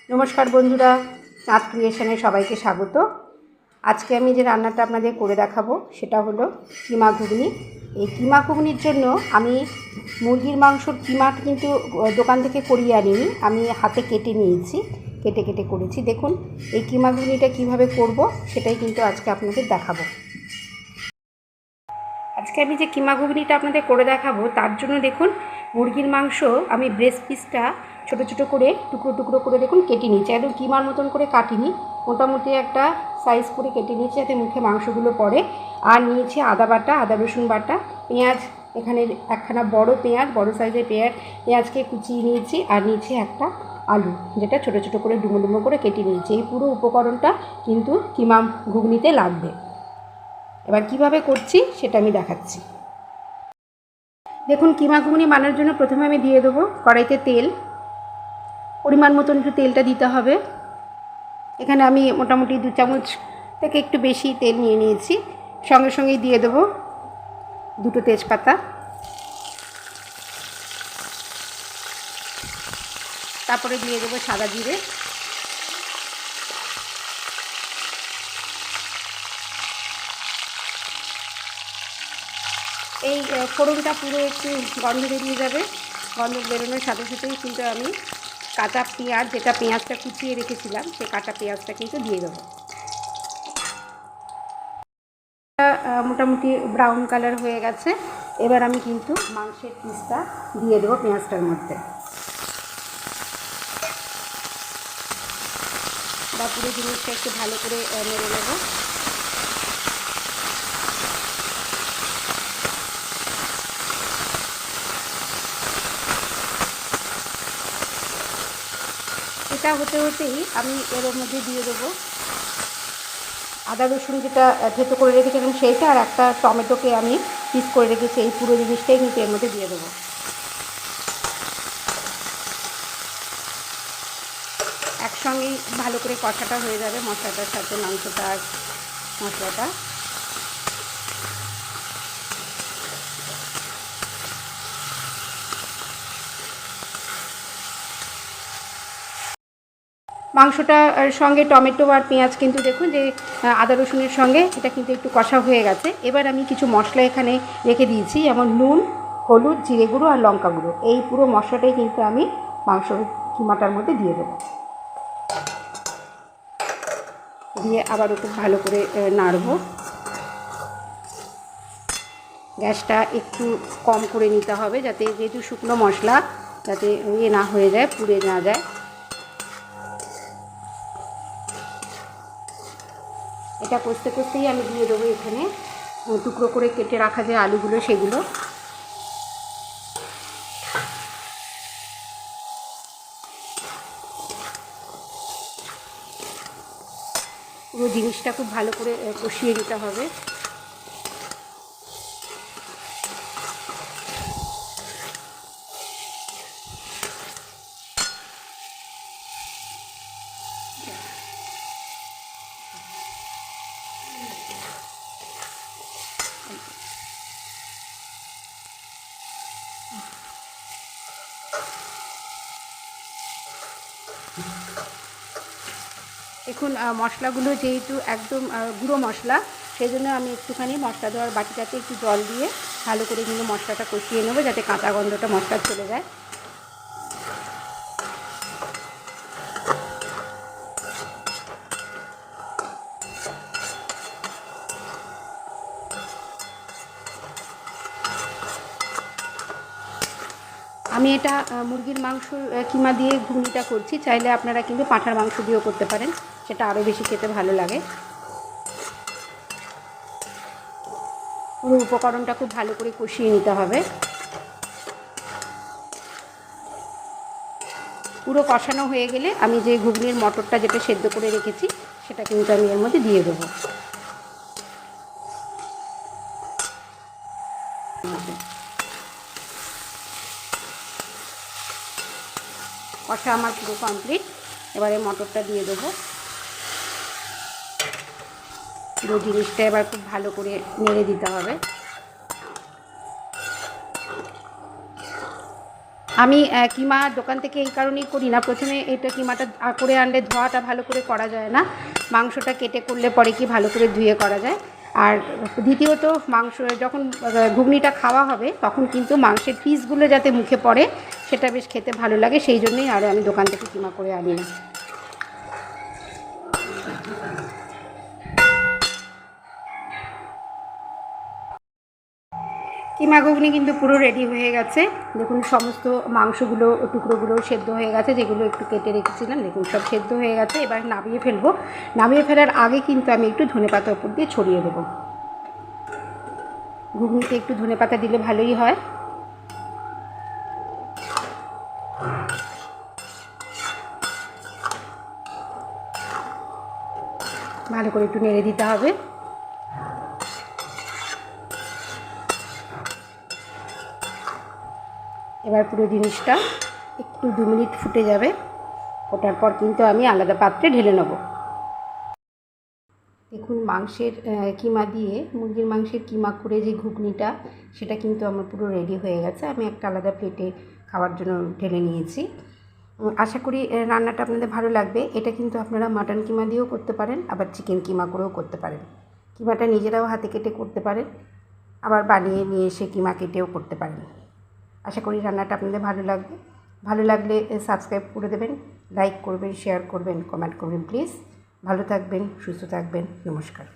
নমস্কার বন্ধুরা, চাঁদ ক্রিয়েশনে সবাইকে স্বাগত। আজকে আমি যে রান্নাটা আপনাদের করে দেখাবো সেটা হলো কিমা ঘুগনি। এই কিমা ঘুগনির জন্য আমি মুরগির মাংসর কিমাটা কিন্তু দোকান থেকে করিয়ে আনিনি, আমি হাতে কেটে নিয়েছি, কেটে করেছি। দেখুন এই কিমা ঘুগনিটা কীভাবে করব সেটাই কিন্তু আজকে আপনাদের দেখাবো। আজকে আমি যে কিমা ঘুগনিটা আপনাদের করে দেখাবো তার জন্য দেখুন মুরগির মাংস আমি ব্রেস্ট পিসটা ছোটো ছোটো করে টুকরো করে দেখুন কেটে নিয়েছি, একদম কিমার মতন করে কাটিনি, মোটামুটি একটা সাইজ করে কেটে নিয়েছি যাতে মুখে মাংসগুলো পড়ে। আর নিয়েছি আদা বাটা, আদা রসুন বাটা, পেঁয়াজ, এখানে একখানা বড় পেঁয়াজ, বড় সাইজের পেঁয়াজকে কুচিয়ে নিয়েছি, আর নিয়েছি একটা আলু যেটা ছোটো ছোটো করে ডুমো করে কেটে নিয়েছি। এই পুরো উপকরণটা কিন্তু কিমা ঘুগনিতে লাগবে। এবার কিভাবে করছি সেটা আমি দেখাচ্ছি। দেখুন কিমা ঘুগনি বানানোর জন্য প্রথমে আমি দিয়ে দেবো কড়াইতে তেল, পরিমাণ মতন একটু তেলটা দিতে হবে। এখানে আমি মোটামুটি 2 চামচ থেকে একটু বেশি তেল নিয়ে নিয়েছি। সঙ্গেই দিয়ে দেবো 2টো তেজপাতা, তারপরে দিয়ে দেবো সাদা জিরে, এই ফোড়নটা পুরো একটু গন্ধ বেরিয়ে যাবে, গন্ধ বেরোনোর সাথে সাথেই কিন্তু আমি কাঁচা পেঁয়াজ, যেটা পেঁয়াজটা কুচিয়ে রেখেছিলাম সেই কাঁচা পেঁয়াজটা কিন্তু দিয়ে দেবো। মোটামুটি ব্রাউন কালার হয়ে গেছে। এবার আমি কিন্তু মাংসের পিসটা দিয়ে দেবো পেঁয়াজটার মধ্যে, বা পুরো জিনিসটা একটু ভালো করে নেড়ে নেব। এটা হতেই আমি এর মধ্যে দিয়ে দেবো আদা রসুন যেটা থেতো করে রেখেছিলাম সেইটা, আর একটা টমেটোকে আমি পিস করে রেখেছি, এই পুরো জিনিসটাই কিন্তু এর মধ্যে দিয়ে দেবো। একসঙ্গেই ভালো করে কষাটা হয়ে যাবে মশলাটার সাথে, মাংসটা আর মশলাটা। মাংসটার সঙ্গে টমেটো আর পেঁয়াজ কিন্তু দেখুন যে আদা রসুনের সঙ্গে এটা কিন্তু একটু কষা হয়ে গেছে। এবার আমি কিছু মশলা এখানে রেখে দিয়েছি, যেমন নুন, হলুদ, জিরে গুঁড়ো আর লঙ্কা গুঁড়ো। এই পুরো মশলাটাই কিন্তু আমি মাংস কিমাটার মধ্যে দিয়ে দেবো, দিয়ে আবারও খুব ভালো করে নাড়ব। গ্যাসটা একটু কম করে নিতে হবে, যাতে যেহেতু শুকনো মশলা যাতে না হয়ে যায়, পুড়ে না যায়। এটা কষতেই আমি দিয়ে দেবো এখানে টুকরো করে কেটে রাখা যে আলুগুলো সেগুলো। পুরো জিনিসটা খুব ভালো করে কষিয়ে নিতে হবে। দেখুন মশলাগুলো যেহেতু একদম গুঁড়ো মশলা, সেই জন্য আমি একটুখানি মশলা দেওয়ার বাটিটাতে একটু জল দিয়ে ভালো করে কিন্তু মশলাটা কষিয়ে নেবো, যাতে কাঁচা গন্ধটা মশলা চলে যায়। আমি এটা মুরগির মাংস কিমা দিয়ে ঘুগনিটা করছি, চাইলে আপনারা কিন্তু পাঁঠার মাংস দিয়েও করতে পারেন, সেটা আরও বেশি খেতে ভালো লাগে। পুরো উপকরণটা খুব ভালো করে কষিয়ে নিতে হবে। পুরো কষানো হয়ে গেলে আমি যে ঘুগনির মটরটা যেটা সেদ্ধ করে রেখেছি সেটা কিন্তু আমি এর মধ্যে দিয়ে দেবো। কষা আমার পুরো কমপ্লিট। এবারে মটরটা দিয়ে দেবো। পুরো জিনিসটা এবার খুব ভালো করে নেড়ে দিতে হবে। আমি কিমা দোকান থেকে এই কারণেই করি না, প্রথমে এটা কিমাটা করে আনলে ধোয়াটা ভালো করে করা যায় না, মাংসটা কেটে করলে পরে কি ভালো করে ধুয়ে করা যায়। আর দ্বিতীয়ত মাংস যখন ঘুগনিটা খাওয়া হবে তখন কিন্তু মাংসের পিসগুলো যাতে মুখে পড়ে সেটা বেশ খেতে ভালো লাগে, সেই জন্যই আরও আমি দোকান থেকে কিমা করে আনি না। কিমা ঘুগনি কিন্তু পুরো রেডি হয়ে গেছে। দেখুন সমস্ত মাংসগুলো টুকরোগুলো সেদ্ধ হয়ে গেছে, যেগুলো একটু কেটে রেখেছিলাম দেখুন সব সেদ্ধ হয়ে গেছে। এবার নামিয়ে ফেলবো। নামিয়ে ফেলার আগে কিন্তু আমি একটু ধনেপাতা উপর দিয়ে ছড়িয়ে দেবো। ঘুগনিতে একটু ধনেপাতা দিলে ভালোই হয়। ভালো করে একটু নেড়ে দিতে হবে। এবার পুরো জিনিসটা একটু 2 মিনিট ফুটে যাবে, ওটার পর কিন্তু আমি আলাদা পাত্রে ঢেলে নেব। দেখুন মাংসের কিমা দিয়ে মুরগির মাংসের কিমা করে যে ঘুগনিটা সেটা কিন্তু আমার পুরো রেডি হয়ে গেছে। আমি একটা আলাদা প্লেটে খাওয়ার জন্য ঢেলে নিয়েছি। আশা করি রান্নাটা আপনাদের ভালো লাগবে। এটা কিন্তু আপনারা মাটন কিমা দিয়েও করতে পারেন, আবার চিকেন কিমা করেও করতে পারেন। কিমাটা নিজেরাও হাতে কেটে করতে পারেন, আবার বানিয়ে নিয়ে এসে কিমা কেটেও করতে পারেন। আশা করি রান্নাটা আপনাদের ভালো লাগবে। ভালো লাগলে সাবস্ক্রাইব করে দেবেন, লাইক করবেন, শেয়ার করবেন, কমেন্ট করবেন প্লিজ। ভালো থাকবেন, সুস্থ থাকবেন। নমস্কার।